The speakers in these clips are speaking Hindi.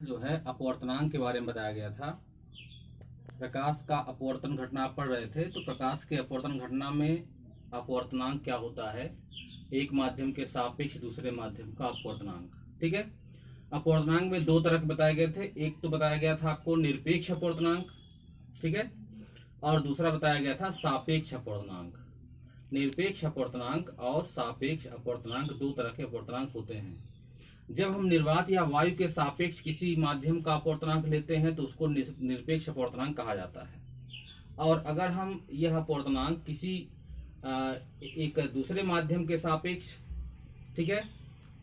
जो है अपवर्तनांक के बारे में बताया गया था। प्रकाश का अपवर्तन घटना आप पढ़ रहे थे, तो प्रकाश के अपवर्तन घटना में अपवर्तनांक क्या होता है, एक माध्यम के सापेक्ष दूसरे माध्यम का अपवर्तनांक। ठीक है, अपवर्तनांक में दो तरह के बताए गए थे। एक तो बताया गया था आपको निरपेक्ष अपवर्तनांक, ठीक है, और दूसरा बताया गया था सापेक्ष अपवर्तनांक। निरपेक्ष अपवर्तनांक और सापेक्ष अपवर्तनांक दो तरह के अपवर्तनांक होते हैं। जब हम निर्वात या वायु के सापेक्ष किसी माध्यम का अपवर्तनांक लेते हैं तो उसको निरपेक्ष अपवर्तनांक कहा जाता है। और अगर हम यह अपवर्तनांक किसी एक दूसरे माध्यम के सापेक्ष, ठीक है,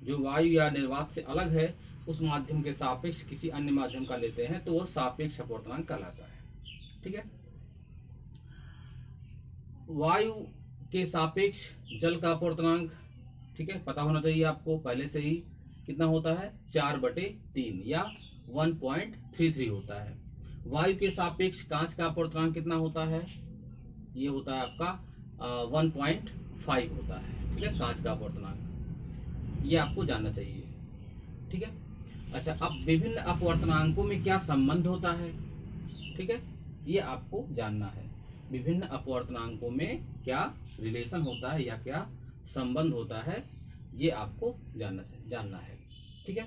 जो वायु या निर्वात से अलग है, उस माध्यम के सापेक्ष किसी अन्य माध्यम का लेते हैं तो वह सापेक्ष अपवर्तनांक कहलाता है। ठीक है, वायु के सापेक्ष जल का अपवर्तनांक, ठीक है, पता होना चाहिए आपको पहले से ही, कितना होता है 4/3 या 1.33 होता है। वायु के सापेक्ष कांच का अपवर्तनांक कितना होता है, ये होता है आपका 1.5 होता है। ठीक है, कांच का अपवर्तनांक ये आपको जानना चाहिए। ठीक है, अच्छा, अब विभिन्न अपवर्तनांकों में क्या संबंध होता है, ठीक है, ये आपको जानना है। विभिन्न अपवर्तनांकों में क्या रिलेशन होता है या क्या संबंध होता है, ये आपको जानना है। ठीक है,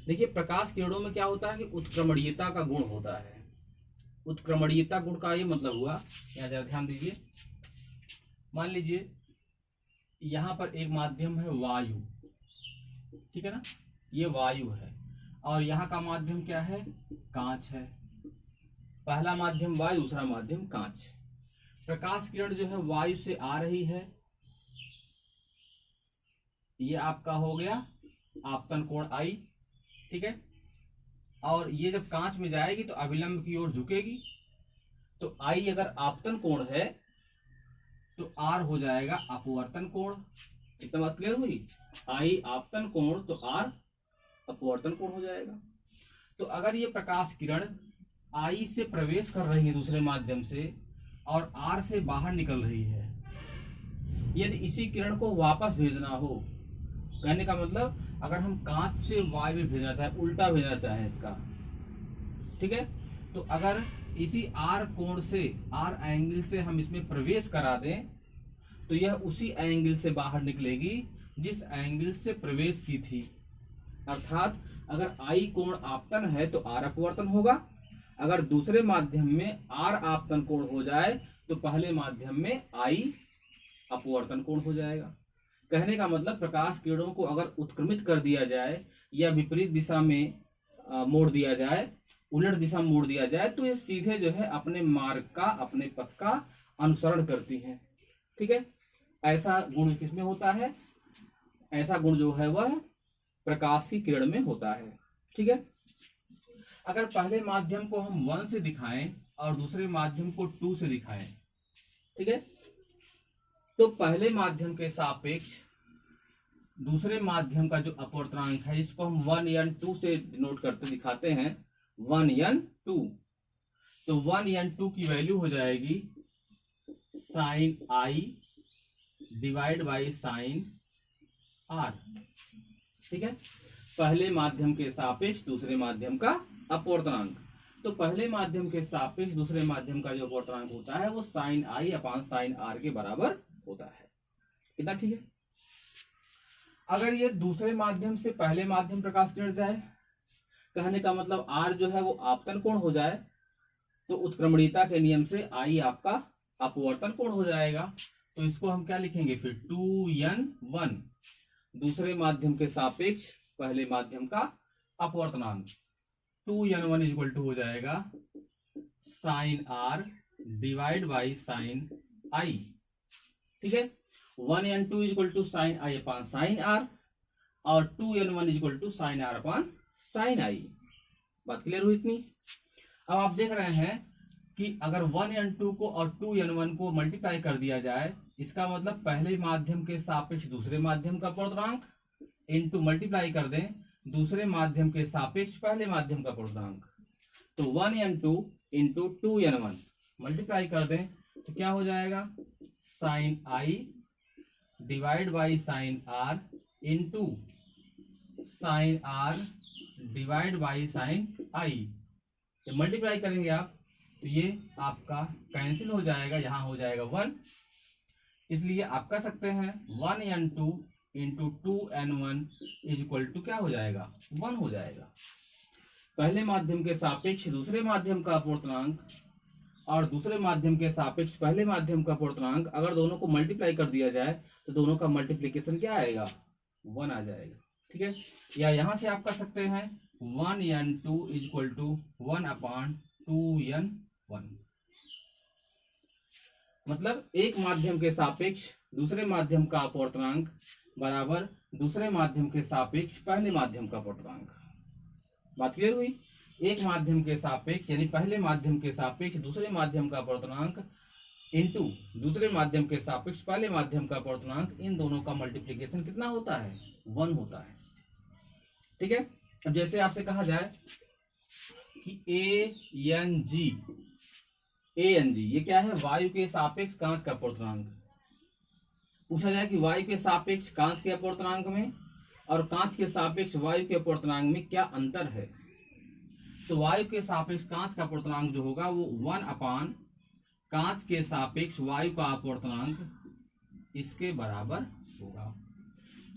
देखिए प्रकाश किरणों में क्या होता है कि उत्क्रमणीयता का गुण होता है। उत्क्रमणीयता गुण का ये मतलब हुआ, यहाँ जरा ध्यान दीजिए, मान लीजिए यहाँ पर एक माध्यम है वायु, ठीक है ना, ये वायु है, और यहाँ का माध्यम क्या है, कांच है। पहला माध्यम वायु, दूसरा माध्यम कांच। प्रकाश किरण जो है वायु से आ रही है, ये आपका हो गया आपतन कोण आई, ठीक है, और ये जब कांच में जाएगी तो अभिलंब की ओर झुकेगी, तो आई अगर आपतन कोण है तो आर हो जाएगा अपवर्तन कोण। इतना बात क्लियर हुई, आई आपतन कोण तो आर अपवर्तन कोण हो जाएगा। तो अगर ये प्रकाश किरण आई से प्रवेश कर रही है दूसरे माध्यम से और आर से बाहर निकल रही है, यदि इसी किरण को वापस भेजना हो, कहने का मतलब अगर हम कांच से वायु में भेजना चाहे, उल्टा भेजना चाहे इसका, ठीक है, तो अगर इसी आर कोण से, आर एंगल से हम इसमें प्रवेश करा दें तो यह उसी एंगल से बाहर निकलेगी जिस एंगल से प्रवेश की थी। अर्थात अगर आई कोण आपतन है तो आर अपवर्तन होगा, अगर दूसरे माध्यम में आर आपतन कोण हो जाए तो पहले माध्यम में आई अपवर्तन कोण हो जाएगा। कहने का मतलब प्रकाश किरणों को अगर उत्क्रमित कर दिया जाए या विपरीत दिशा में मोड़ दिया जाए, उलट दिशा में मोड़ दिया जाए, तो ये सीधे जो है अपने मार्ग का, अपने पथ का अनुसरण करती हैं। ठीक है, ऐसा गुण किसमें होता है, ऐसा गुण जो है वह प्रकाश की किरण में होता है। ठीक है, अगर पहले माध्यम को हम 1 से दिखाएं और दूसरे माध्यम को 2 से दिखाएं, ठीक है, तो पहले माध्यम के सापेक्ष दूसरे माध्यम का जो अपवर्तनांक है, इसको हम 1n2 से नोट करते दिखाते हैं, 1n2। तो 1n2 की वैल्यू हो जाएगी sine i divide by sine r. ठीक है, पहले माध्यम के सापेक्ष दूसरे माध्यम का अपवर्तनांक। तो पहले माध्यम के सापेक्ष दूसरे माध्यम का जो अपवर्तनांक होता है वो sine i upon sine r के बराबर होता है। कितना ठीक है। अगर ये दूसरे माध्यम से पहले माध्यम प्रकाश किरण जाए, कहने का मतलब आर जो है वो आपतन कोण हो जाए, तो उत्क्रमणीयता के नियम से आई आपका अपवर्तन कोण हो जाएगा। तो इसको हम क्या लिखेंगे फिर, 2n1 दूसरे माध्यम के सापेक्ष पहले माध्यम का अपवर्तनांक। 2n1 इक्वल टू हो जाएगा sine r divide by sine i. ठीक है, 1n2 equal to sine i upon sine r और 2n1 equal to sine r upon sine i. बात क्लियर हुई इतनी। अब आप देख रहे हैं कि अगर 1n2 को और 2n1 को मल्टीप्लाई कर दिया जाए, इसका मतलब पहले माध्यम के सापेक्ष दूसरे माध्यम का अपवर्तनांक इनटू मल्टीप्लाई कर दें दूसरे माध्यम के सापेक्ष पहले माध्यम का अपवर्तनांक, तो 1n2 इंटू 2n1 मल्टीप्लाई कर दें तो क्या हो जाएगा, sine i divide by sine r into sine r divide by sine i. जब मल्टीप्लाई करेंगे आप तो ये आपका कैंसिल हो जाएगा, यहाँ हो जाएगा 1, इसलिए आप कह सकते हैं 1n2 into 2n1 is equal to क्या हो जाएगा, 1 हो जाएगा। पहले माध्यम के सापेक्ष दूसरे माध्यम का अपूर्णांक और दूसरे माध्यम के सापेक्ष पहले माध्यम का अपूर्णांक, अगर दोनों को मल्टीप्लाई कर दिया जाए तो दोनों का मल्टीप्लीकेशन क्या आएगा, 1 आ जाएगा। ठीक है, या यहां से आप कर सकते हैं 1n2 is equal to 1/2n1। मतलब एक माध्यम के सापेक्ष दूसरे माध्यम का अपूर्णांक बराबर दूसरे माध्यम के सापेक्ष पहले माध्यम का अपूर्णांक। बात क्लियर हुई? एक माध्यम के सापेक्ष यानी पहले माध्यम के सापेक्ष दूसरे माध्यम का अपूर्णांक इंटू दूसरे माध्यम के सापेक्ष पहले माध्यम का अपूर्णांक, इन दोनों का मल्टीप्लिकेशन कितना होता है, 1 होता है। ठीक है, अब जैसे आपसे कहा जाए कि ANG ये क्या है, वायु के सापेक्ष कांच का अपूर्णांक। पूछा जाए कि वायु के सापेक्ष कांच के अपूर्णांक में और कांच के सापेक्ष वायु के अपूर्णांक में क्या अंतर है, तो वायु के सापेक्ष कांच का अपूर्णांक जो होगा वो 1 कांच के सापेक्ष वायु का अपूर्णांक इसके बराबर होगा।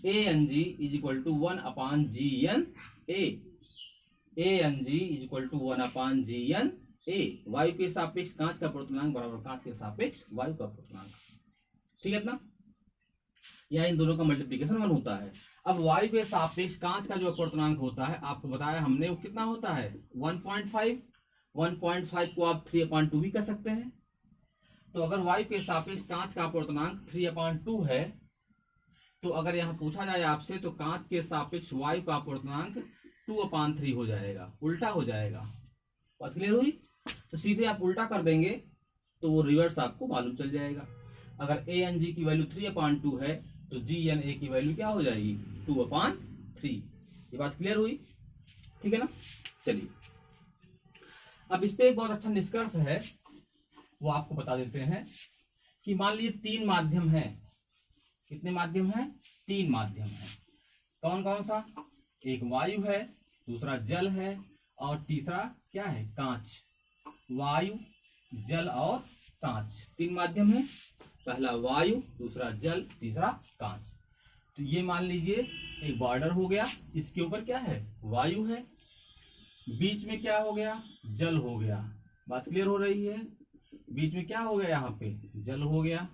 ANG is equal to 1/GNA। ANG is equal to 1/GNA। वायु के सापेक्ष कांच का अपूर्णांक बराबर कांच के सापेक्ष वायु का अपूर्णांक। ठीक है ना, या इन दोनों का मल्टीप्लिकेशन 1 होता है। अब वायु के सापेक्ष कांच का जो अपूर्णांक होता है आपको बताया हमने, वो कितना होता है 1.5। 1.5 को आप 3/2 भी कर सकते हैं। तो अगर वायु के सापेक्ष कांच का अपूर्णांक 3/2 है, तो अगर यहाँ पूछा जाए आपसे तो कांच के सापेक्ष वायु का अपूर्णांक 2/3 हो जाएगा, उल्टा हो जाएगा। बात क्लियर हुई? तो सीधे आप उल्टा कर देंगे तो वो रिवर्स आपको मालूम चल जाएगा। अगर ANG की वैल्यू 3/2 है तो GNA की वैल्यू क्या हो जाएगी, 2/3। ये बात क्लियर हुई? ठीक है ना। चलिए अब इस पे एक बहुत अच्छा निष्कर्ष है, वो आपको बता देते हैं कि मान लीजिए 3 माध्यम है। कितने माध्यम है, 3 माध्यम है। कौन कौन सा, एक वायु है, दूसरा जल है और तीसरा क्या है, कांच। वायु, जल और कांच, 3 माध्यम है। पहला वायु, दूसरा जल, तीसरा कांच। तो ये मान लीजिए एक बॉर्डर हो गया, इसके ऊपर क्या है, वायु है, बीच में क्या हो गया, जल हो गया। बात क्लियर हो रही है? बीच में क्या हो गया, यहाँ पे जल हो गया।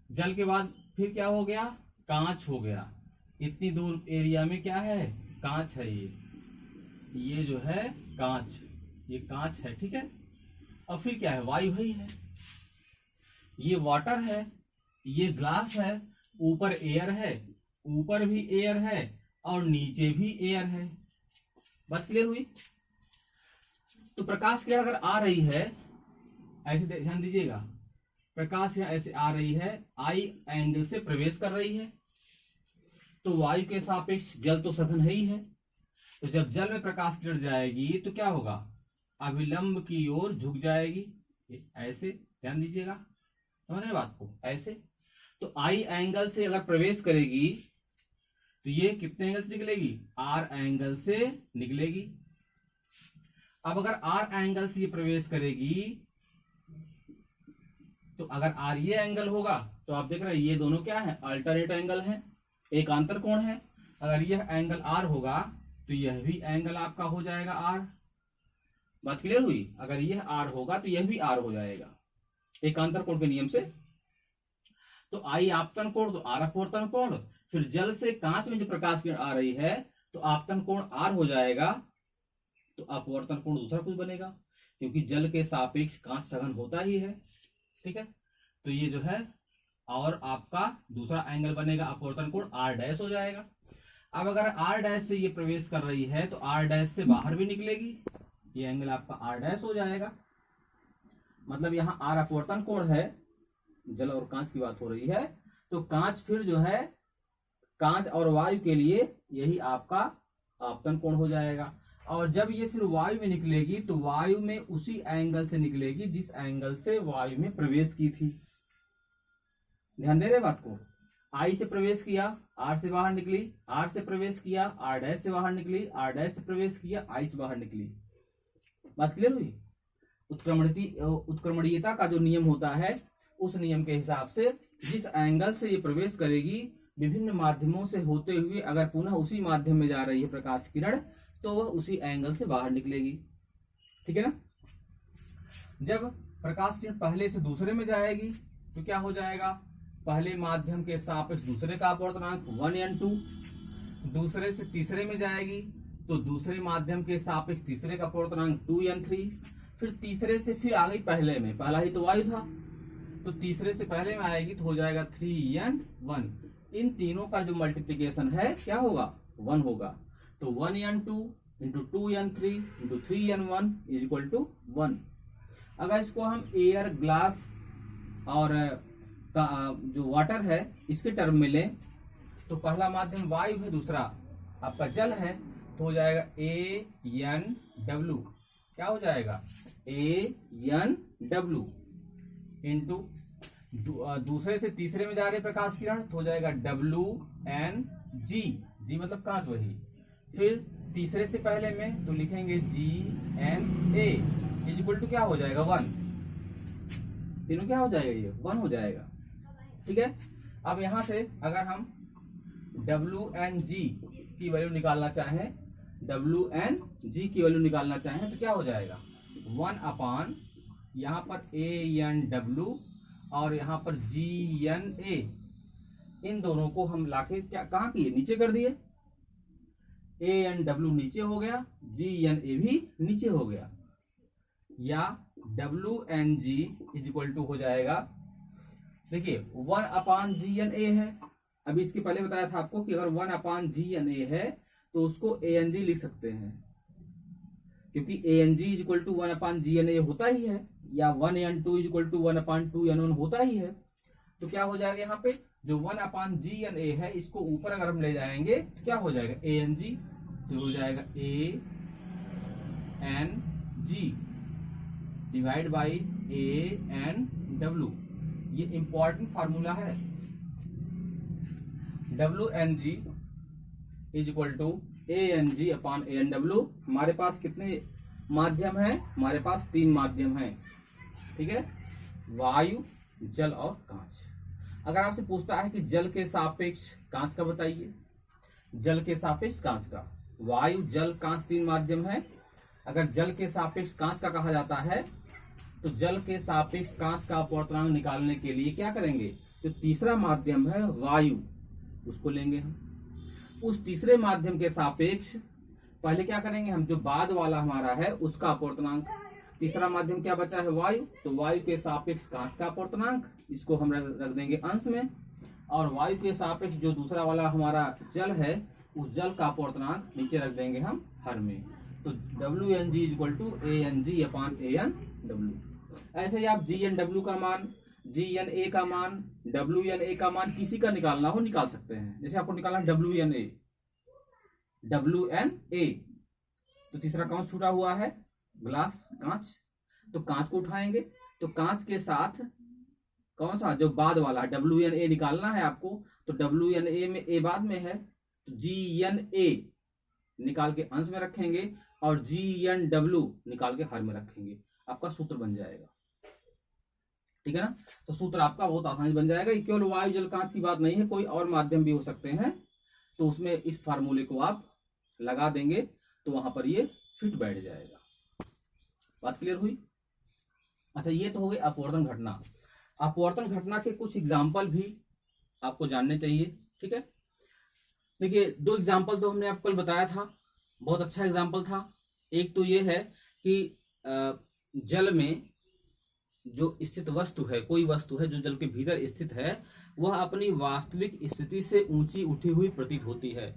जल के बाद फिर क्या हो गया, कांच हो गया। इतनी दूर एरिया में क्या है, कांच है। ये जो है कांच, ये कांच है। ठीक है, और फिर क्या है, वायु ही है। ये वाटर है, ये ग्लास है, ऊपर एयर है, ऊपर भी एयर है और नीचे भी एयर है। बात क्लियर हुई? तो प्रकाश किरण अगर आ रही है, ऐसे ध्यान दीजिएगा, प्रकाश किरण ऐसे आ रही है, आई एंगल से प्रवेश कर रही है, तो वायु के सापेक्ष जल तो सघन है ही है। तो जब जल में प्रकाश किरण जाएगी तो क्या होगा, अविलंब की ओर झुक जाएगी। ऐसे ध्यान दीजिएगा, समझ रहे बात को, ऐसे। तो आई एंगल से अगर प्रवेश करेगी तो ये कितने एंगल से निकलेगी, आर एंगल से निकलेगी। अब अगर आर एंगल से ये प्रवेश करेगी तो अगर आर ये एंगल होगा तो आप देख रहे हैं ये दोनों क्या है, अल्टरनेट एंगल है, एक अंतर कोण है। अगर यह एंगल आर होगा तो यह भी एंगल आपका हो जाएगा आर। बात क्लियर हुई? अगर यह आर होगा तो यह भी आर हो जाएगा, एकांतर कोण के नियम से। तो आई आपतन कोण तो आर अपवर्तन कोण, फिर जल से कांच में जो प्रकाश किरण आ रही है तो आपतन कोण आर हो जाएगा, तो अपवर्तन कोण दूसरा कुछ बनेगा, क्योंकि जल के सापेक्ष कांच सघन होता ही है। ठीक है, तो ये जो है और आपका दूसरा एंगल बनेगा अपवर्तन कोण आर डैश हो जाएगा। अब अगर आर डैश से ये प्रवेश कर रही है तो आर डैश से बाहर भी निकलेगी, ये एंगल आपका आर डैश हो जाएगा। मतलब यहाँ आर अपवर्तन कोण है, जल और कांच की बात हो रही है, तो कांच फिर जो है, कांच और वायु के लिए यही आपका आपतन कोण हो जाएगा। और जब ये फिर वायु में निकलेगी तो वायु में उसी एंगल से निकलेगी जिस एंगल से वायु में प्रवेश की थी। ध्यान दे रहे बात को, आई से प्रवेश किया, आर से बाहर निकली, आर से प्रवेश किया, आर डैश से बाहर निकली, आर डैश से प्रवेश किया, आई से बाहर निकली। बात क्लियर हुई? उत्क्रमणीयता का जो नियम होता है उस नियम के हिसाब से जिस एंगल से ये प्रवेश करेगी विभिन्न माध्यमों से होते हुए अगर पुनः उसी माध्यम में जा रही है प्रकाश किरण तो वह उसी एंगल से बाहर निकलेगी। ठीक है ना? जब प्रकाश किरण पहले से दूसरे में जाएगी तो क्या हो जाएगा? पहले माध्यम के सापेक्ष दूसरे का अपवर्तनांक 1n2, दूसरे से तीसरे में जाएगी तो दूसरे माध्यम के सापेक्ष तीसरे का अपवर्तनांक 2n3, फिर तीसरे से फिर आ गई पहले में, पहला ही तो वायु था तो तीसरे से पहले में आएगी तो हो जाएगा 3n1। इन तीनों का जो मल्टीप्लीकेशन है क्या होगा? 1 होगा। तो 1n2 into 2n3 into 3n1 is equal to 1। अगर इसको हम एयर, ग्लास और जो वाटर है इसके टर्म में लें तो पहला माध्यम वायु है, दूसरा आपका जल है तो हो जाएगा ANW। क्या हो जाएगा? ANW इंटू दूसरे से तीसरे में जा रहे प्रकाश किरण तो हो जाएगा WNG, जी मतलब कांच वही। फिर तीसरे से पहले में तो लिखेंगे GNA इज इक्वल टू क्या हो जाएगा? 1। तीनों क्या हो जाएगा? ये 1 हो जाएगा। ठीक है? अब यहां से अगर हम WNG की वैल्यू निकालना चाहें, WNG की वैल्यू निकालना चाहें तो क्या हो जाएगा? 1 अपान यहाँ पर ANW और यहाँ पर GNA, इन दोनों को हम लाके क्या कहाँ किए? नीचे कर दिए। ANW नीचे हो गया, GNA भी नीचे हो गया, या WNG इज इक्वल टू हो जाएगा, देखिए 1 अपान GNA है। अभी इसके पहले बताया था आपको कि अगर 1 अपान GNA है तो उसको ANG लिख सकते हैं, क्योंकि ANG is equal to 1 upon GNA होता ही है, या 1n2 is equal to 1 upon 2n1 होता ही है। तो क्या हो जाएगा? यहाँ पे जो 1 अपान GNA है इसको ऊपर अगर हम ले जाएंगे तो क्या हो जाएगा? ANG, तो हो जाएगा ANG डिवाइड बाई ANW। ये इंपॉर्टेंट फार्मूला है। WNG is equal to ANG upon ANW। हमारे पास कितने माध्यम हैं? हमारे पास 3 माध्यम हैं। ठीक है? वायु, जल और कांच। अगर आपसे पूछता है कि जल के सापेक्ष कांच का बताइए, जल के सापेक्ष कांच का, वायु, जल, कांच 3 माध्यम है। अगर जल के सापेक्ष कांच का कहा जाता है तो जल के सापेक्ष कांच का अपवर्तनांक निकालने के लिए क्या करेंगे? जो तीसरा माध्यम है वायु उसको लेंगे हम, उस तीसरे माध्यम के सापेक्ष पहले क्या करेंगे हम? जो बाद वाला हमारा है उसका अपवर्तनांक। तीसरा माध्यम क्या बचा है? वायु, तो वायु के सापेक्ष कांच का अपवर्तनांक इसको हम रख देंगे अंश में, और वायु के सापेक्ष जो दूसरा वाला हमारा जल है उस जल का अपवर्तनांक नीचे रख देंगे हम हर में। तो WNG is equal to ANG upon ANW। ऐसे ही आप GNW का मान, GNA का मान, WNA का मान किसी का निकालना हो निकाल सकते हैं। जैसे आपको निकालना WNA, तो तीसरा कौन छूटा हुआ है? ग्लास, कांच। तो कांच को उठाएंगे तो कांच के साथ कौन सा? जो बाद वाला WNA निकालना है आपको, तो WNA में A बाद में है तो GNA निकाल के अंश में रखेंगे और GNW निकाल के हर में रखेंगे, आपका सूत्र बन जाएगा। ठीक है ना? तो सूत्र आपका बहुत आसानी बन जाएगा। ये केवल वायु, जल, कांच की बात नहीं है, कोई और माध्यम भी हो सकते हैं, तो उसमें इस फार्मूले को आप लगा देंगे तो वहां पर ये फिट बैठ जाएगा। बात क्लियर हुई? अच्छा, ये तो हो गई अपवर्तन घटना। अपवर्तन घटना के कुछ एग्जाम्पल भी आपको जानने चाहिए। ठीक है? देखिए, 2 एग्जाम्पल तो हमने आपको कल बताया था, बहुत अच्छा एग्जाम्पल था। एक तो ये है कि जल में जो स्थित वस्तु है, कोई वस्तु है जो जल के भीतर स्थित है, वह अपनी वास्तविक स्थिति से ऊंची उठी हुई प्रतीत होती है।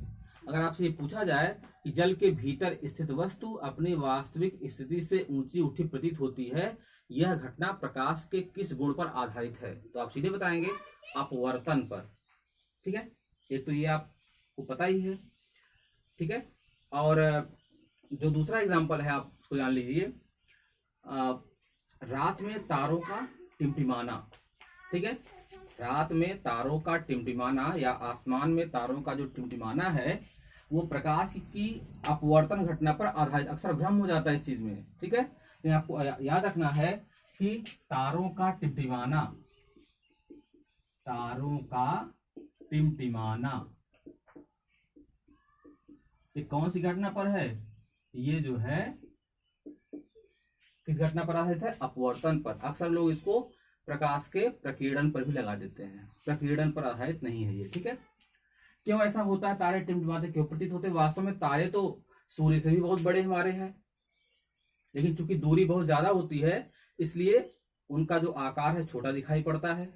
अगर आपसे ये पूछा जाए कि जल के भीतर स्थित वस्तु अपनी वास्तविक स्थिति से ऊंची उठी प्रतीत होती है, यह घटना प्रकाश के किस गुण पर आधारित है? तो आप सीधे बताएंगे अपवर्तन पर। ठीक है? एक तो ये आपको पता ही है। ठीक है? और जो दूसरा एग्जाम्पल है आप उसको जान लीजिए, रात में तारों का टिमटिमाना। ठीक है? रात में तारों का टिमटिमाना या आसमान में तारों का जो टिमटिमाना है वो प्रकाश की अपवर्तन घटना पर आधारित। अक्सर भ्रम हो जाता है इस चीज में, ठीक है। तो आपको याद रखना है कि तारों का टिमटिमाना, तारों का टिमटिमाना ये कौन सी घटना पर है? ये जो है किस घटना पर आधारित है? अपवर्तन पर। अक्सर लोग इसको प्रकाश के प्रकीर्णन पर भी लगा देते हैं, प्रकीर्णन पर आधारित नहीं है ये, ठीक है। क्यों ऐसा होता है? तारे टिमटिमाते क्यों प्रतीत होते हैं? वास्तव में तारे तो सूर्य से भी बहुत बड़े हमारे हैं, लेकिन चूंकि दूरी बहुत ज्यादा होती है इसलिए उनका जो आकार है छोटा दिखाई पड़ता है।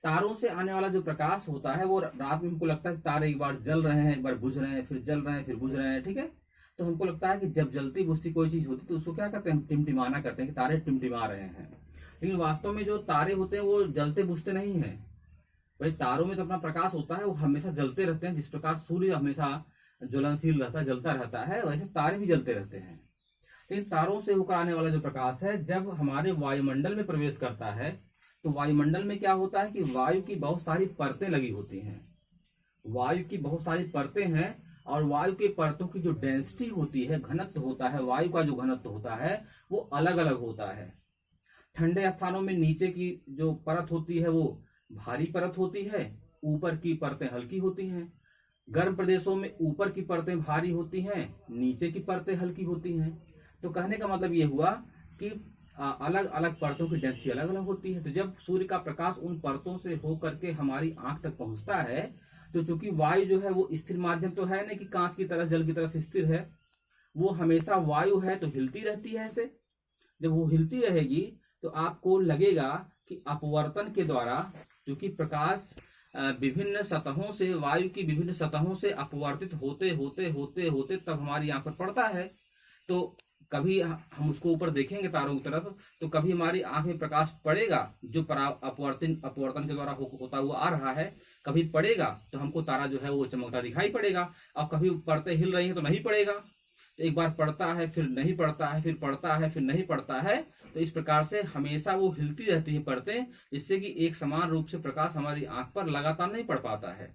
तारों से आने वाला जो प्रकाश होता है वो रात में हमको लगता है कि तारे एक बार जल रहे हैं, एक बार बुझ रहे हैं, फिर जल रहे हैं, फिर बुझ रहे हैं, ठीक है। तो हमको लगता है कि जब जलती बुझती कोई चीज होती तो उसको क्या करते हैं? टिमटिमाना करते हैं कि तारे टिमटिमा रहे हैं। लेकिन वास्तव में जो तारे होते हैं वो जलते बुझते नहीं है। भाई तारों में तो अपना प्रकाश होता है, वो हमेशा जलते रहते हैं। जिस प्रकार सूर्य हमेशा ज्वलनशील रहता है, जलता रहता है, वैसे तारे भी जलते रहते हैं। लेकिन तारों से होकर आने वाला जो प्रकाश है जब हमारे वायुमंडल में प्रवेश करता है तो वायुमंडल में क्या होता है कि वायु की बहुत सारी परतें लगी होती हैं। वायु की बहुत सारी परतें हैं और वायु के परतों की जो डेंसिटी होती है, घनत्व होता है, वायु का जो घनत्व होता है वो अलग अलग होता है। ठंडे स्थानों में नीचे की जो परत होती है वो भारी परत होती है, ऊपर की परतें हल्की होती हैं। गर्म प्रदेशों में ऊपर की परतें भारी होती हैं, नीचे की परतें हल्की होती हैं। तो कहने का मतलब ये हुआ कि अलग अलग परतों की डेंसिटी अलग अलग होती है। तो जब सूर्य का प्रकाश उन परतों से होकर के हमारी आंख तक पहुंचता है तो चूंकि वायु जो है वो स्थिर माध्यम तो है नहीं कि कांच की तरह जल की तरह से स्थिर है, वो हमेशा वायु है तो हिलती रहती है ऐसे। जब वो हिलती रहेगी तो आपको लगेगा कि अपवर्तन के द्वारा क्योंकि प्रकाश विभिन्न सतहों से, वायु की विभिन्न सतहों से अपवर्तित होते होते होते होते तब हमारी आंख पर पड़ता है। तो कभी हम उसको ऊपर देखेंगे तारों की तरफ तो कभी हमारी आंख में प्रकाश पड़ेगा जो अपवर्तन के द्वारा होता हुआ आ रहा है, कभी पड़ेगा तो हमको तारा जो है वो चमकता दिखाई पड़ेगा, और कभी परतें हिल रही हैं तो नहीं पड़ेगा। तो एक बार पड़ता है, फिर नहीं पड़ता है, फिर पड़ता है, फिर नहीं पड़ता है। तो इस प्रकार से हमेशा वो हिलती रहती है परतें, जिससे कि एक समान रूप से प्रकाश हमारी आंख पर लगातार नहीं पड़ पाता है।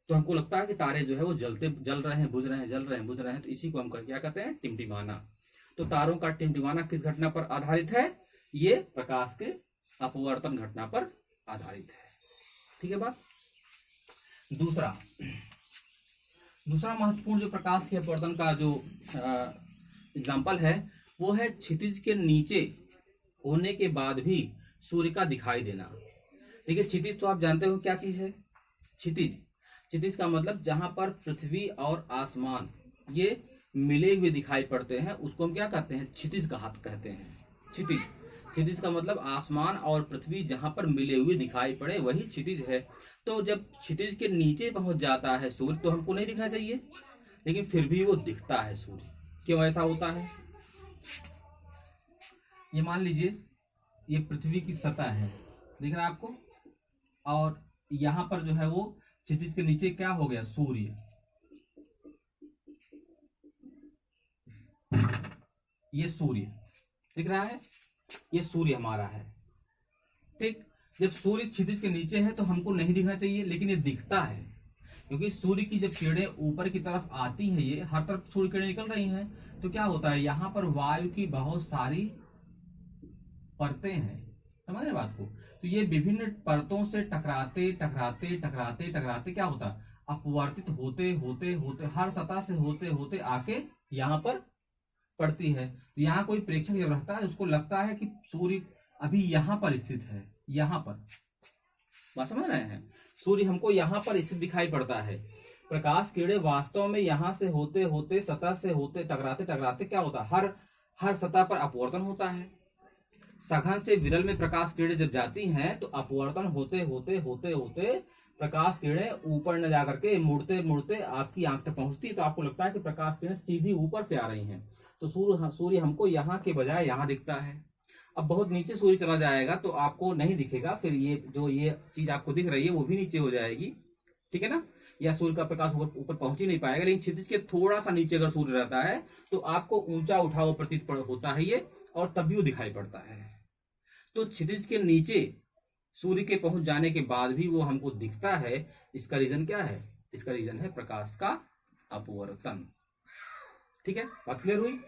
तो हमको लगता है कि तारे जो है वो जल रहे हैं, बुझ रहे हैं, जल रहे हैं, बुझ रहे हैं। तो इसी को हम क्या कहते हैं? टिमटिमाना। तो तारों का टिमटिमाना किस घटना पर आधारित है? ये प्रकाश के अपवर्तन घटना पर आधारित है, ठीक है बात। दूसरा महत्वपूर्ण जो प्रकाश के अपवर्तन का जो एग्जाम्पल है वो है क्षितिज के नीचे होने के बाद भी सूर्य का दिखाई देना। देखिए क्षितिज तो आप जानते हो क्या चीज है? क्षितिज का मतलब जहां पर पृथ्वी और आसमान ये मिले हुए दिखाई पड़ते हैं उसको हम क्या कहते हैं? क्षितिज कहते हैं। क्षितिज का मतलब आसमान और पृथ्वी जहां पर मिले हुए दिखाई पड़े वही क्षितिज है। तो जब क्षितिज के नीचे पहुंच जाता है सूर्य तो हमको नहीं दिखना चाहिए, लेकिन फिर भी वो दिखता है सूर्य। क्यों ऐसा होता है? ये मान लीजिए ये पृथ्वी की सतह है, दिख रहा है आपको, और यहां पर जो है वो क्षितिज के नीचे क्या हो गया? सूर्य। ये सूर्य दिख रहा है, ये सूर्य हमारा है, ठीक। जब सूर्य क्षितिज के नीचे है तो हमको नहीं दिखना चाहिए, लेकिन ये दिखता है क्योंकि सूर्य की जब किरणें ऊपर की तरफ आती हैं, ये हर तरफ सूर्य किरणें निकल रही हैं, तो क्या होता है? यहाँ पर वायु की बहुत सारी परतें हैं, समझ रहे बात को। तो ये विभिन्न परतों से टकराते टकराते टकराते टकराते क्या होता है? अपवर्तित होते होते होते हर सतह से होते होते आके यहाँ पर पड़ती है। तो यहाँ कोई प्रेक्षक जब रहता है उसको लगता है कि सूर्य अभी यहाँ पर स्थित है, यहाँ पर। बात समझ रहे हैं? सूर्य हमको यहाँ पर स्थित दिखाई पड़ता है। प्रकाश किरणें वास्तव में यहाँ से होते होते सतह से होते टकराते टकराते क्या होता है? हर सतह पर अपवर्तन होता है। सघन से विरल में प्रकाश किरणें जब जाती हैं तो अपवर्तन होते होते होते होते प्रकाश किरणें ऊपर न जाकर के मुड़ते मुड़ते आपकी आंख तक पहुंचती है। तो आपको लगता है कि प्रकाश किरणें सीधी ऊपर से आ रही हैं। तो सूर्य हमको यहाँ के बजाय यहाँ दिखता है। अब बहुत नीचे सूर्य चला जाएगा तो आपको नहीं दिखेगा, फिर ये चीज आपको दिख रही है वो भी नीचे हो जाएगी, ठीक है ना। या सूर्य का प्रकाश ऊपर पहुंच ही नहीं पाएगा। लेकिन क्षितिज के थोड़ा सा नीचे अगर सूर्य रहता है तो आपको ऊंचा उठा हुआ प्रतीत होता है ये, और तब भी वो दिखाई पड़ता है। तो क्षितिज के नीचे सूर्य के पहुंच जाने के बाद भी वो हमको दिखता है, इसका रीजन क्या है? इसका रीजन है प्रकाश का अपवर्तन। ठीक है, बात क्लियर हुई?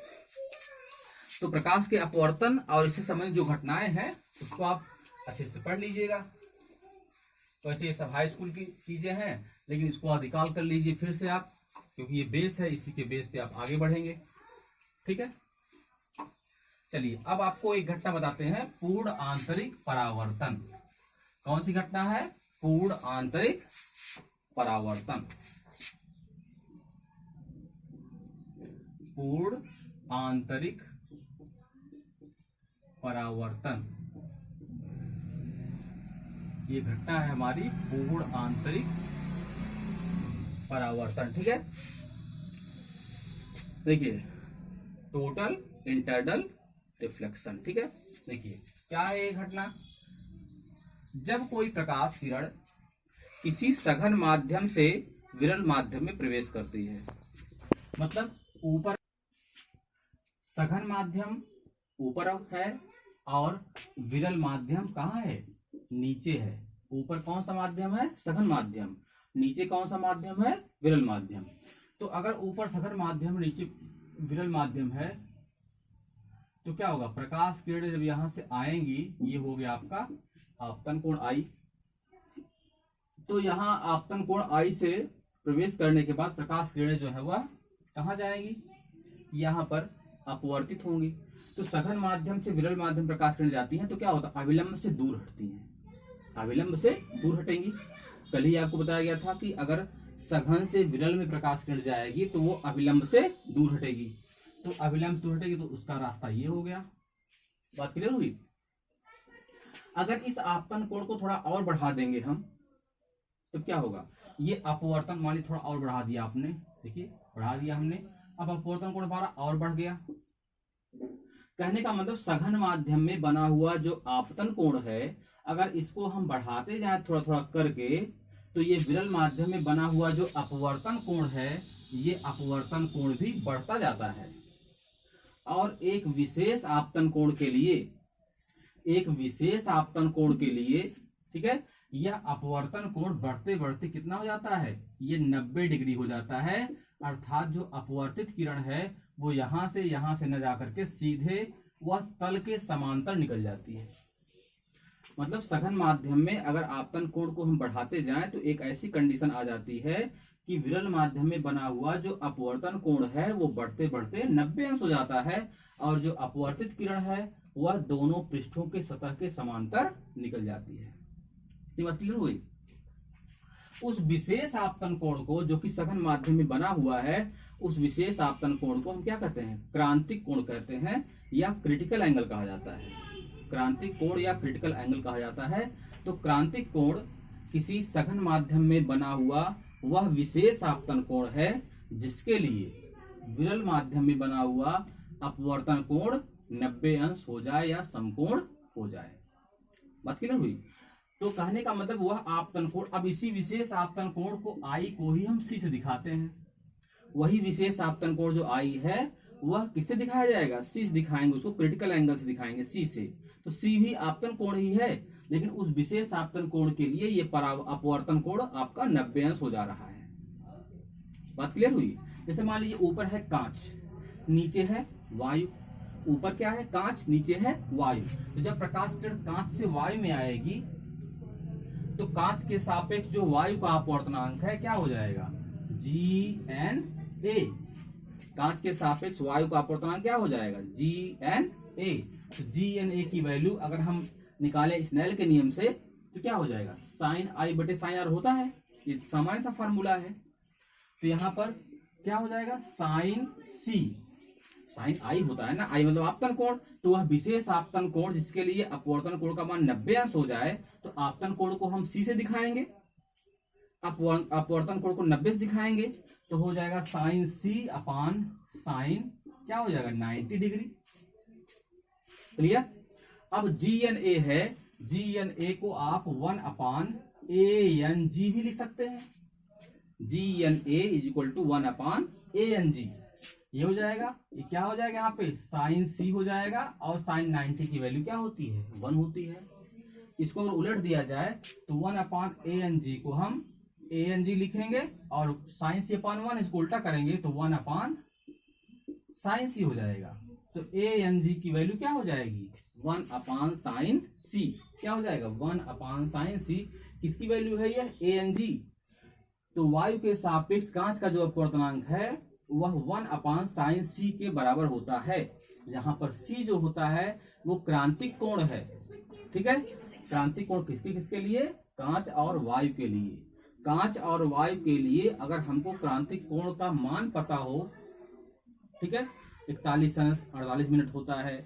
तो प्रकाश के अपवर्तन और इससे संबंधित जो घटनाएं हैं उसको आप अच्छे से पढ़ लीजिएगा। तो ऐसे ये सब हाई स्कूल की चीजें हैं, लेकिन इसको आप रिकॉल कर लीजिए फिर से आप, क्योंकि ये बेस है, इसी के बेस पे आप आगे बढ़ेंगे। ठीक है, चलिए अब आपको एक घटना बताते हैं, पूर्ण आंतरिक परावर्तन। कौन सी घटना है? पूर्ण आंतरिक परावर्तन। पूर्ण आंतरिक परावर्तन, ये घटना है हमारी पूर्ण आंतरिक परावर्तन। ठीक है, देखिए टोटल इंटरनल रिफ्लेक्शन। ठीक है, देखिए क्या है ये घटना? जब कोई प्रकाश किरण किसी सघन माध्यम से विरल माध्यम में प्रवेश करती है, मतलब ऊपर सघन माध्यम ऊपर है और विरल माध्यम कहाँ है? नीचे है। ऊपर कौन सा माध्यम है? सघन माध्यम। नीचे कौन सा माध्यम है? विरल माध्यम। तो अगर ऊपर सघन माध्यम, नीचे विरल माध्यम है, तो क्या होगा? प्रकाश किरणें जब यहां से आएंगी, ये हो गया आपका आपतन कोण आई, तो यहाँ आपतन कोण आई से प्रवेश करने के बाद प्रकाश किरणें जो है वह कहाँ जाएंगी? यहाँ पर अपवर्तित होंगी। तो सघन माध्यम से विरल माध्यम प्रकाश किरण जाती हैं, तो क्या होता है? अविलंब से दूर हटती हैं, अविलंब से दूर हटेंगी। कल ही आपको बताया गया था कि अगर सघन से विरल में प्रकाश किरण जाएगी तो वो अविलंब से दूर हटेगी, तो अविलंब से दूर हटेगी तो उसका रास्ता ये हो गया। बात क्लियर हुई? अगर इस आपतन कोण को थोड़ा और बढ़ा देंगे हम, तो क्या होगा? ये अपवर्तन मान लीजिए थोड़ा और बढ़ा दिया आपने, देखिए बढ़ा दिया हमने, अब अपवर्तन कोण हमारा और बढ़ गया। कहने का मतलब सघन माध्यम में बना हुआ जो आपतन कोण है, अगर इसको हम बढ़ाते जाए थोड़ा थोड़ा करके, तो ये विरल माध्यम में बना हुआ जो अपवर्तन कोण है, ये अपवर्तन कोण भी बढ़ता जाता है। और एक विशेष आपतन कोण के लिए, एक विशेष आपतन कोण के लिए, ठीक है, यह अपवर्तन कोण बढ़ते बढ़ते कितना हो जाता है? ये 90 डिग्री हो जाता है। अर्थात जो अपवर्तित किरण है वो यहां से न जाकर के सीधे वह तल के समांतर निकल जाती है। मतलब सघन माध्यम में अगर आपतन कोण को हम बढ़ाते जाएं तो एक ऐसी कंडीशन आ जाती है कि विरल माध्यम में बना हुआ जो अपवर्तन कोण है वो बढ़ते बढ़ते 90 अंश हो जाता है, और जो अपवर्तित किरण है वह दोनों पृष्ठों के सतह के समांतर निकल जाती है। ये बात क्लियर हुई? उस विशेष आपतन कोण को जो कि सघन माध्यम में बना हुआ है, उस विशेष आपतन कोण को हम क्या कहते हैं? क्रांतिक कोण कहते हैं, या क्रिटिकल एंगल कहा जाता है। क्रांतिक कोण या क्रिटिकल एंगल कहा जाता है। तो क्रांतिक कोण किसी सघन माध्यम में बना हुआ वह विशेष आपतन कोण है जिसके लिए विरल माध्यम में बना हुआ अपवर्तन कोण 90 अंश हो जाए या समकोण हो जाए। बात क्लियर हुई? तो कहने का मतलब वह आपतन कोण, अब इसी विशेष आपतन कोण को आई को ही हम सी से दिखाते हैं। वही विशेष आपतन कोण जो आई है वह किससे दिखाया जाएगा? सी से दिखाएंगे, उसको क्रिटिकल एंगल से दिखाएंगे, सी से। तो सी भी आपतन कोण ही है, लेकिन उस विशेष आपतन कोण के लिए ये अपवर्तन कोण आपका 90 अंश हो जा रहा है। बात क्लियर हुई? जैसे मान लीजिए ऊपर है कांच, नीचे है वायु। ऊपर क्या है? कांच, नीचे है वायु। तो जब प्रकाश किरण कांच से वायु में आएगी तो कांच के सापेक्ष जो वायु का अपवर्तनांक है क्या हो जाएगा? GNA। कांच के सापेक्ष वायु का अपवर्तनांक क्या हो जाएगा? GNA। तो GNA की वैल्यू अगर हम निकाले स्नेल के नियम से तो क्या हो जाएगा? साइन आई बटे साइन आर होता है, ये सामान्य सा फार्मूला है। तो यहाँ पर क्या हो जाएगा? साइन सी, साइन आई होता है ना, आई मतलब आपतन कोण। तो वह विशेष आपतन कोण जिसके लिए अपवर्तन कोण का मान 90 अंश हो जाए, तो आपतन कोण को हम सी से दिखाएंगे, अपवर्तन कोण को 90 से दिखाएंगे, तो हो जाएगा साइन सी अपान साइन क्या हो जाएगा? 90 डिग्री। क्लियर? अब GNA है, GNA को आप 1 अपान ANG भी लिख सकते हैं। GNA is equal to 1 upon ANG। ये हो जाएगा, ये क्या हो जाएगा? यहाँ पे साइन सी हो जाएगा, और साइन 90 की वैल्यू क्या होती है? 1 होती है। इसको अगर उलट दिया जाए तो 1/ANG को हम ANG लिखेंगे और साइन सी अपॉन 1 इसको उल्टा करेंगे तो 1/sin c हो जाएगा। तो ANG की वैल्यू क्या हो जाएगी 1/sin c। क्या हो जाएगा 1/sin c। किसकी वैल्यू है ये ANG। तो वायु के सापेक्ष कांच का जो अपवर्तनांक है वह 1/sin c के बराबर होता है, जहां पर c जो होता है वो क्रांतिक कोण है। ठीक है, क्रांतिक कोण किसके किसके लिए, कांच और वायु के लिए। कांच और वायु के लिए अगर हमको क्रांतिक कोण का मान पता हो, ठीक है, 41 अंश 48 मिनट होता है,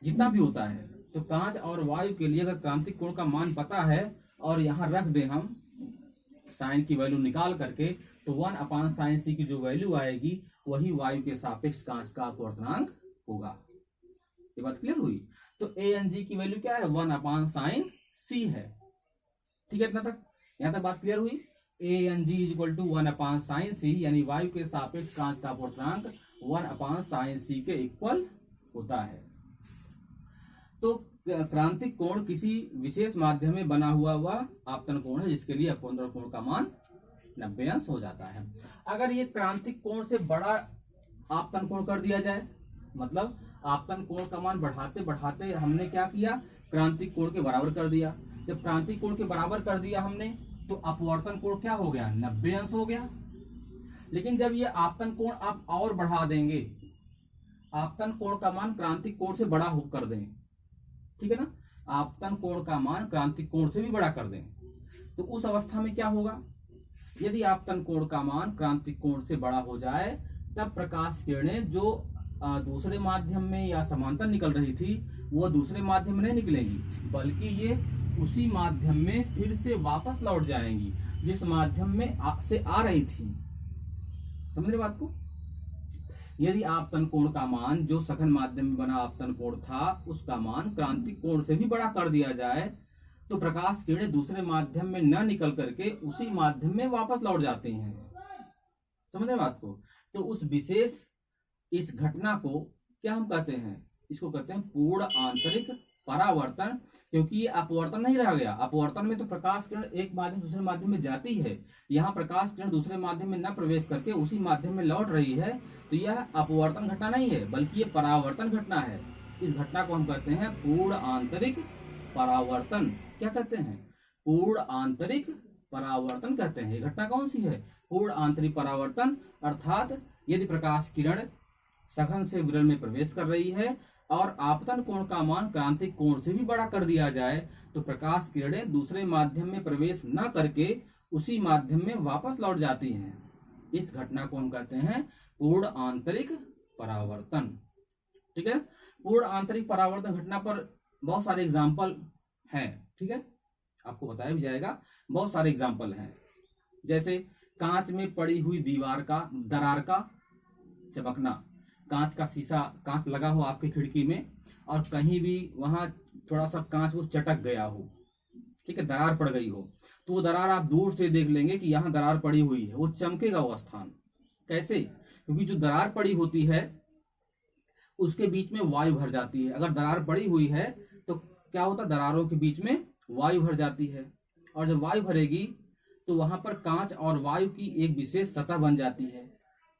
जितना भी होता है, तो कांच और वायु के लिए अगर क्रांतिक कोण का मान पता है और यहाँ रख दें हम साइन की वैल्यू निकाल करके, तो 1/sin c की जो वैल्यू आएगी वही वायु के सापेक्ष कांच का अपवर्तनांक होगा। ये बात क्लियर हुई। तो ANG की वैल्यू क्या है 1/sin c है। ठीक है, इतना तक, यहां तक बात क्लियर हुई। ANG = 1/sin c, यानी वायु के सापेक्ष कांच का अपवर्तनांक 1/sin c के इक्वल होता है। तो क्रांतिक कोण किसी विशेष माध्यम में बना हुआ वह आपतन कोण है जिसके लिए अपवर्तन कोण का मान 90 अंश हो जाता है। अगर ये क्रांतिक कोण से बड़ा आपतन कोण कर दिया जाए, मतलब आपतन कोण का मान बढ़ाते बढ़ाते हमने क्या किया, क्रांतिक कोण के बराबर कर दिया। जब क्रांतिक कोण के बराबर कर दिया हमने तो अपवर्तन कोण क्या हो गया 90 अंश हो गया। लेकिन जब ये आपतन कोण आप और बढ़ा देंगे, आपतन कोण का मान क्रांतिक कोण से बड़ा कर दें, ठीक है ना, आपतन कोण का मान क्रांतिक कोण से भी बड़ा कर दें, तो उस अवस्था में क्या होगा, यदि आपतन कोण का मान क्रांतिक कोण से बड़ा हो जाए तब प्रकाश किरणें जो दूसरे माध्यम में या समांतर निकल रही थी वो दूसरे माध्यम में नहीं निकलेंगी, बल्कि ये उसी माध्यम में फिर से वापस लौट जाएंगी जिस माध्यम में से आ रही थी। समझ रहे बात को। यदि आपतन कोण का मान जो सघन माध्यम में बना आपतन कोण था उसका मान क्रांतिक कोण से भी बड़ा कर दिया जाए तो प्रकाश किरणें दूसरे माध्यम में न निकल करके उसी माध्यम में वापस लौट जाती हैं। समझ रहे बात को। तो उस विशेष इस घटना को क्या हम कहते हैं, इसको कहते हैं पूर्ण आंतरिक परावर्तन, क्योंकि ये अपवर्तन नहीं रह गया। अपवर्तन में तो प्रकाश किरण एक माध्यम दूसरे माध्यम में जाती है, यहाँ प्रकाश किरण दूसरे माध्यम में न प्रवेश करके उसी माध्यम में लौट रही है, तो यह अपवर्तन घटना नहीं है बल्कि ये परावर्तन घटना है। इस घटना को हम कहते हैं पूर्ण आंतरिक परावर्तन। क्या कहते हैं, पूर्ण आंतरिक परावर्तन कहते हैं। ये घटना कौन सी है, पूर्ण आंतरिक परावर्तन। अर्थात यदि प्रकाश किरण सघन से विरल में प्रवेश कर रही है और आपतन कोण का मान क्रांतिक कोण से भी बड़ा कर दिया जाए तो प्रकाश किरणें दूसरे माध्यम में प्रवेश न करके उसी माध्यम में वापस लौट जाती हैं। इस घटना को हम कहते हैं पूर्ण आंतरिक परावर्तन। ठीक है, पूर्ण आंतरिक परावर्तन घटना पर बहुत सारे एग्जाम्पल हैं। ठीक है, आपको बताया भी जाएगा, बहुत सारे एग्जाम्पल हैं। जैसे कांच में पड़ी हुई दीवार का दरार का चमकना, कांच का शीशा, कांच लगा हो आपकी खिड़की में और कहीं भी वहां थोड़ा सा कांच वो चटक गया हो, ठीक है, दरार पड़ गई हो, तो वो दरार आप दूर से देख लेंगे कि यहाँ दरार पड़ी हुई है, वो चमकेगा वो स्थान। कैसे, क्योंकि जो दरार पड़ी होती है उसके बीच में वायु भर जाती है। अगर दरार पड़ी हुई है तो क्या होता है, दरारों के बीच में वायु भर जाती है और जब वायु भरेगी तो वहां पर कांच और वायु की एक विशेष सतह बन जाती है।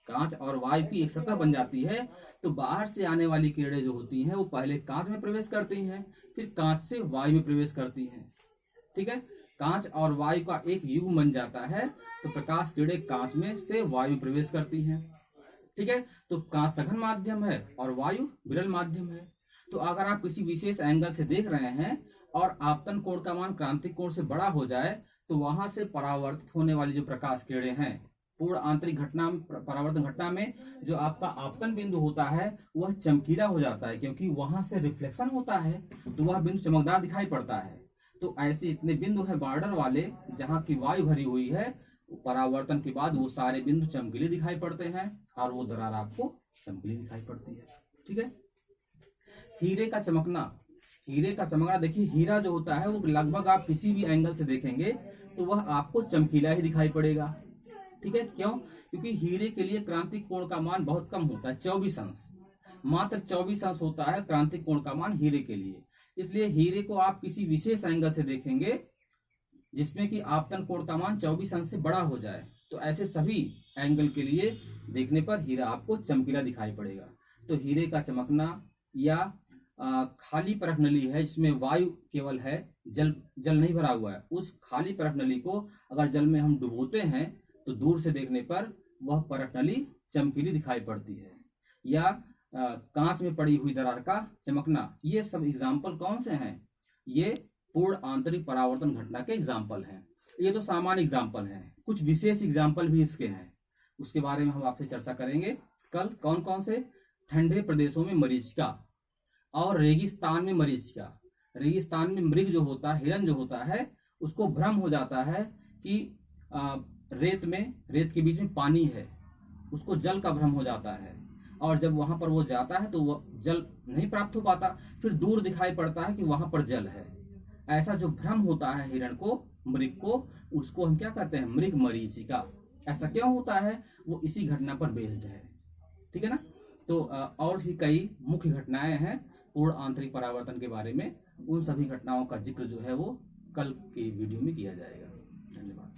कांच और वायु की एक सतह बन जाती है, तो बाहर से आने वाली किरणें जो होती हैं वो पहले कांच में प्रवेश करती हैं, फिर कांच से वायु में प्रवेश करती हैं। ठीक है, कांच और वायु का एक युग्म बन जाता है तो प्रकाश किरणें कांच में से वायु में प्रवेश करती हैं। ठीक है, तो कांच सघन माध्यम है और वायु विरल माध्यम है। तो अगर आप किसी विशेष एंगल से देख रहे हैं और आपतन कोण का मान क्रांतिक कोण से बड़ा हो जाए तो वहां से परावर्तित होने वाली जो प्रकाश किरणें हैं, पूर्ण आंतरिक घटना परावर्तन घटना में जो आपका आपतन बिंदु होता है वह चमकीला हो जाता है, क्योंकि वहां से रिफ्लेक्शन होता है तो वह बिंदु चमकदार दिखाई पड़ता है। तो ऐसे इतने बिंदु है बॉर्डर वाले जहाँ की वायु भरी हुई है, परावर्तन के बाद वो सारे बिंदु चमकीले दिखाई पड़ते हैं और वो दरार आपको चमकीली दिखाई पड़ती है। ठीक है, हीरे का चमकना, हीरे का चमकना देखिए, हीरा जो होता है वो लगभग आप किसी भी एंगल से देखेंगे तो वह आपको चमकीला ही दिखाई पड़ेगा। ठीक है, क्यों, क्योंकि हीरे के लिए क्रांतिक कोण का मान बहुत कम होता है, 24 अंश, मात्र 24 अंश होता है क्रांतिक कोण का मान हीरे के लिए। इसलिए हीरे को आप किसी विशेष एंगल से देखेंगे जिसमें कि आपतन कोण का मान 24 अंश से बड़ा हो जाए, तो ऐसे सभी एंगल के लिए देखने पर हीरा आपको चमकीला दिखाई पड़ेगा। तो हीरे का चमकना या खाली परख नली है जिसमें वायु केवल है, जल नहीं भरा हुआ है, उस खाली परख नली को अगर जल में हम डुबोते हैं तो दूर से देखने पर वह परख नली चमकीली दिखाई पड़ती है। या कांच में पड़ी हुई दरार का चमकना, ये सब एग्जाम्पल कौन से हैं? ये पूर्ण आंतरिक परावर्तन घटना के एग्जाम्पल हैं। ये तो सामान्य एग्जाम्पल हैं, कुछ विशेष एग्जाम्पल भी इसके हैं, उसके बारे में हम आपसे चर्चा करेंगे कल। कौन कौन से? ठंडे प्रदेशों में मरीचिका और रेगिस्तान में मरीचिका। रेगिस्तान में मृग जो होता है, हिरन जो होता है, उसको भ्रम हो जाता है कि रेत के बीच में पानी है, उसको जल का भ्रम हो जाता है, और जब वहां पर वो जाता है तो वो जल नहीं प्राप्त हो पाता, फिर दूर दिखाई पड़ता है कि वहां पर जल है। ऐसा जो भ्रम होता है हिरण को, मृग को, उसको हम क्या कहते हैं? मृग मरीचिका। ऐसा क्यों होता है? वो इसी घटना पर बेस्ड है, ठीक है ना। तो और भी कई मुख्य घटनाएं हैं पूर्ण आंतरिक परावर्तन के बारे में, उन सभी घटनाओं का जिक्र जो है वो कल की वीडियो में किया जाएगा। धन्यवाद।